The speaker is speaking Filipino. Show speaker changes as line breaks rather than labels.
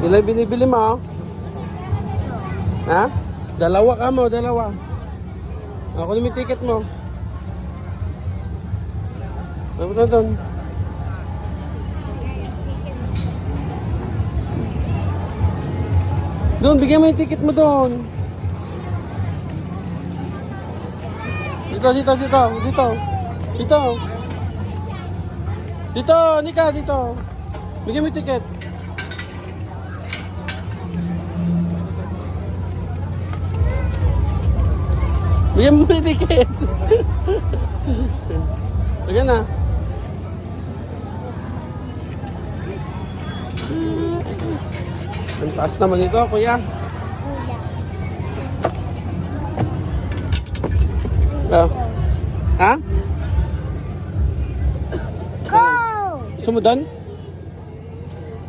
Ilan binibili mo? Ha? Dalawa ka mo, dalawa. Ako na may ticket mo. Ano ba doon? Doon, bigyan mo yung ticket mo doon. Dito. Dito, Nika, dito. Bigyan mo yung ticket. Bigyan mo yung ticket. Bigyan na. Ang taas naman ito, kuya. Oh. Ha?
Go!
Gusto mo doon?